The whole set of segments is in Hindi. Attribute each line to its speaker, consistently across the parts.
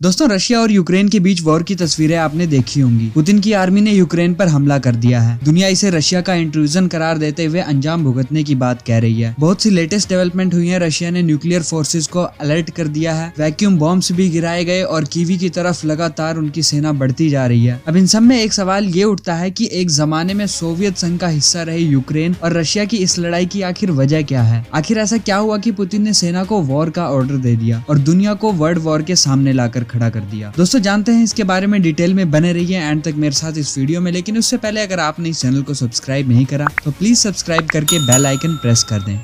Speaker 1: दोस्तों, रशिया और यूक्रेन के बीच वॉर की तस्वीरें आपने देखी होंगी। पुतिन की आर्मी ने यूक्रेन पर हमला कर दिया है। दुनिया इसे रशिया का इंट्रूजन करार देते हुए अंजाम भुगतने की बात कह रही है। बहुत सी लेटेस्ट डेवलपमेंट हुई है। रशिया ने न्यूक्लियर फोर्सेज को अलर्ट कर दिया है, वैक्यूम बॉम्ब्स भी गिराए गए और कीवी की तरफ लगातार उनकी सेना बढ़ती जा रही है। अब इन सब में एक सवाल ये उठता है कि एक जमाने में सोवियत संघ का हिस्सा रहे यूक्रेन और रशिया की इस लड़ाई की आखिर वजह क्या है। आखिर ऐसा क्या हुआ कि पुतिन ने सेना को वॉर का ऑर्डर दे दिया और दुनिया को वर्ल्ड वॉर के सामने लाकर खड़ा कर दिया। दोस्तों, जानते हैं इसके बारे में डिटेल में, बने रहिए एंड तक मेरे साथ इस वीडियो में। लेकिन उससे पहले अगर आपने इस चैनल को सब्सक्राइब नहीं करा तो प्लीज सब्सक्राइब करके बेल आइकन प्रेस कर दें।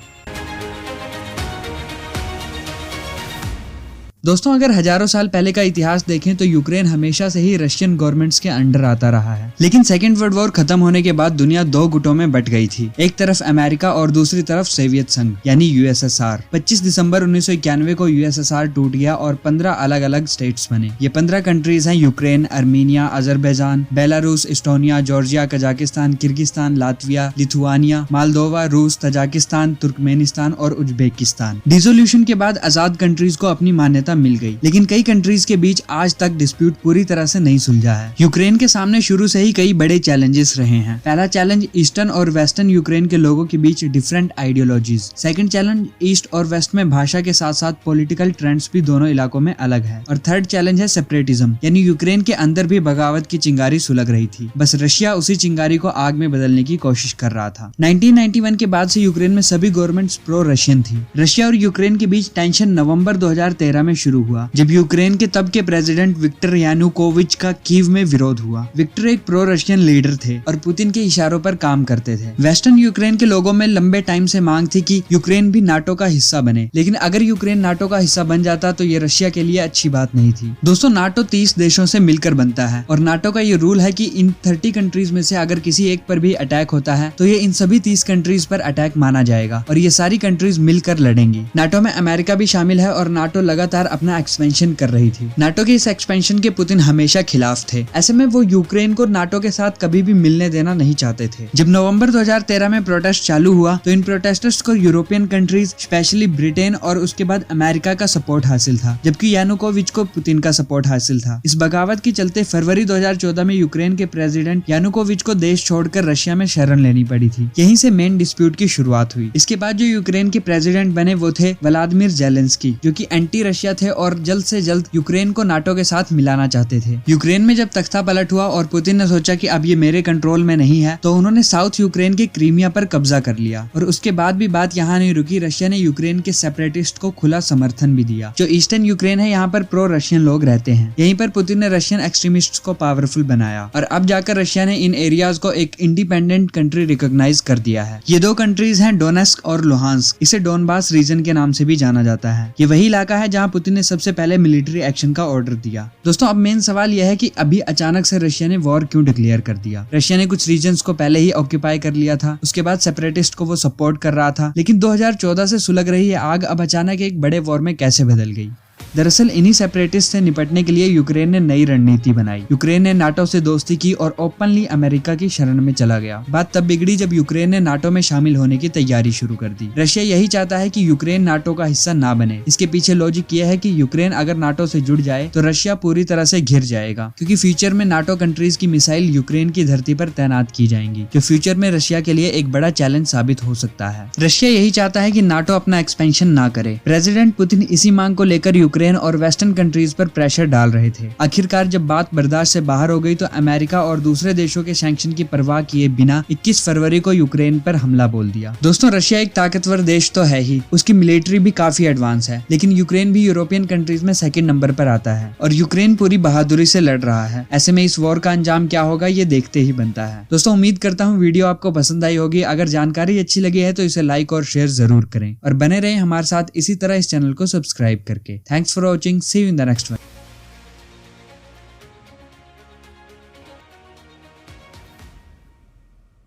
Speaker 1: दोस्तों, अगर हजारों साल पहले का इतिहास देखें तो यूक्रेन हमेशा से ही रशियन गवर्नमेंट्स के अंडर आता रहा है। लेकिन सेकेंड वर्ल्ड वॉर खत्म होने के बाद दुनिया दो गुटों में बट गई थी। एक तरफ अमेरिका और दूसरी तरफ सोवियत संघ यानी यूएसएसआर। 25 दिसंबर 1991 को यूएसएसआर टूट गया और 15 अलग अलग स्टेट्स बने। ये 15 कंट्रीज हैं Ukraine, Armenia, Azerbaijan, Belarus, Estonia, Georgia, Kazakhstan, Kyrgyzstan, Latvia, Lithuania, Moldova, रूस, तजाकिस्तान, तुर्कमेनिस्तान और उज्बेकिस्तान। डिसोल्यूशन के बाद आजाद कंट्रीज को अपनी मान्यता मिल गई, लेकिन कई कंट्रीज के बीच आज तक डिस्प्यूट पूरी तरह से नहीं सुलझा है। यूक्रेन के सामने शुरू से ही कई बड़े चैलेंजेस रहे हैं। पहला चैलेंज ईस्टर्न और वेस्टर्न यूक्रेन के लोगों के बीच different ideologies. Second challenge east और वेस्ट में भाषा के साथ साथ पॉलिटिकल ट्रेंड्स भी दोनों इलाकों में अलग है। और थर्ड चैलेंज है सेपरेटिज्म, यानी यूक्रेन के अंदर भी बगावत की चिंगारी सुलग रही थी, बस रशिया उसी चिंगारी को आग में बदलने की कोशिश कर रहा था। 1991 के बाद से यूक्रेन में सभी गवर्नमेंट्स प्रो रशियन थी। रशिया और यूक्रेन के बीच टेंशन नवंबर 2013 में शुरू हुआ, जब यूक्रेन के तब के प्रेसिडेंट विक्टर यानुकोविच का कीव में विरोध हुआ। विक्टर एक प्रो रशियन लीडर थे और पुतिन के इशारों पर काम करते थे। वेस्टर्न यूक्रेन के लोगों में लंबे टाइम से मांग थी कि यूक्रेन भी नाटो का हिस्सा बने, लेकिन अगर यूक्रेन नाटो का हिस्सा बन जाता तो ये रशिया के लिए अच्छी बात नहीं थी। दोस्तों, नाटो 30 देशों से मिलकर बनता है और नाटो का ये रूल है कि इन 30 कंट्रीज में से अगर किसी एक पर भी अटैक होता है तो ये इन सभी 30 कंट्रीज पर अटैक माना जाएगा और ये सारी कंट्रीज मिलकर लड़ेंगी। नाटो में अमेरिका भी शामिल है और नाटो लगातार अपना एक्सपेंशन कर रही थी। नाटो के इस एक्सपेंशन के पुतिन हमेशा खिलाफ थे। ऐसे में वो यूक्रेन को नाटो के साथ कभी भी मिलने देना नहीं चाहते थे। जब नवंबर 2013 में प्रोटेस्ट चालू हुआ तो इन प्रोटेस्टर्स को यूरोपियन कंट्रीज, स्पेशली ब्रिटेन और उसके बाद अमेरिका का सपोर्ट हासिल था, जबकि यानुकोविच को पुतिन का सपोर्ट हासिल था। इस बगावत के चलते फरवरी 2014 में यूक्रेन के प्रेसिडेंट यानुकोविच को देश छोड़कर रशिया में शरण लेनी पड़ी थी। यहीं से मेन डिस्प्यूट की शुरुआत हुई। इसके बाद जो यूक्रेन के प्रेसिडेंट बने वो थे व्लादिमीर ज़ेलेंस्की, जो कि एंटी रशिया थे और जल्द से जल्द यूक्रेन को नाटो के साथ मिलाना चाहते थे। यूक्रेन में जब तख्ता पलट हुआ और पुतिन ने सोचा कि अब ये मेरे कंट्रोल में नहीं है, तो उन्होंने साउथ यूक्रेन के क्रीमिया पर कब्जा कर लिया। और उसके बाद भी बात यहाँ नहीं रुकी। रशिया ने यूक्रेन के सेपरेटिस्ट को खुला समर्थन भी दिया। जो ईस्टर्न यूक्रेन है, यहाँ पर प्रो रशियन लोग रहते हैं। यहीं पर पुतिन ने रशियन एक्सट्रीमिस्ट्स को पावरफुल बनाया और अब जाकर रशिया ने इन एरियाज को एक इंडिपेंडेंट कंट्री रिकॉग्नाइज कर दिया है। ये दो कंट्रीज हैं डोनेस्क और लुहांस्क। इसे डोनबास रीजन के नाम से भी जाना जाता है। ये वही इलाका है जहाँ पुतिन ने सबसे पहले मिलिट्री एक्शन का ऑर्डर दिया। दोस्तों, अब मेन सवाल यह है कि अभी अचानक से रशिया ने वॉर क्यों डिक्लेयर कर दिया। रशिया ने कुछ रीजन्स को पहले ही ऑक्यूपाई कर लिया था, उसके बाद सेपरेटिस्ट को वो सपोर्ट कर रहा था, लेकिन 2014 से सुलग रही है आग अब अचानक एक बड़े वॉर में कैसे बदल गई। दरअसल इन्हीं सेपरेटिस्ट से निपटने के लिए यूक्रेन ने नई रणनीति बनाई। यूक्रेन ने नाटो से दोस्ती की और ओपनली अमेरिका की शरण में चला गया। बात तब बिगड़ी जब यूक्रेन ने नाटो में शामिल होने की तैयारी शुरू कर दी। रशिया यही चाहता है कि यूक्रेन नाटो का हिस्सा ना बने। इसके पीछे लॉजिक यह है कि यूक्रेन अगर नाटो से जुड़ जाए तो रशिया पूरी तरह से घिर जाएगा, क्योंकि फ्यूचर में नाटो कंट्रीज की मिसाइल यूक्रेन की धरती पर तैनात की जाएंगी, जो फ्यूचर में रशिया के लिए एक बड़ा चैलेंज साबित हो सकता है। रशिया यही चाहता है कि नाटो अपना एक्सपेंशन ना करे। प्रेसिडेंट पुतिन इसी मांग को लेकर यूक्रेन और वेस्टर्न कंट्रीज पर प्रेशर डाल रहे थे। आखिरकार जब बात बर्दाश्त से बाहर हो गई तो अमेरिका और दूसरे देशों के सैंक्शन की परवाह किए बिना 21 फरवरी को यूक्रेन पर हमला बोल दिया। दोस्तों, रशिया एक ताकतवर देश तो है ही, उसकी मिलिट्री भी काफी एडवांस है, लेकिन यूक्रेन भी यूरोपियन कंट्रीज में सेकंड नंबर पर आता है और यूक्रेन पूरी बहादुरी से लड़ रहा है। ऐसे में इस वॉर का अंजाम क्या होगा ये देखते ही बनता है। दोस्तों, उम्मीद करता हूँ वीडियो आपको पसंद आई होगी। अगर जानकारी अच्छी लगी है तो इसे लाइक और शेयर जरूर करें और बने रहें हमारे साथ इसी तरह इस चैनल को सब्सक्राइब करके। Thanks for watching. See you in the next one.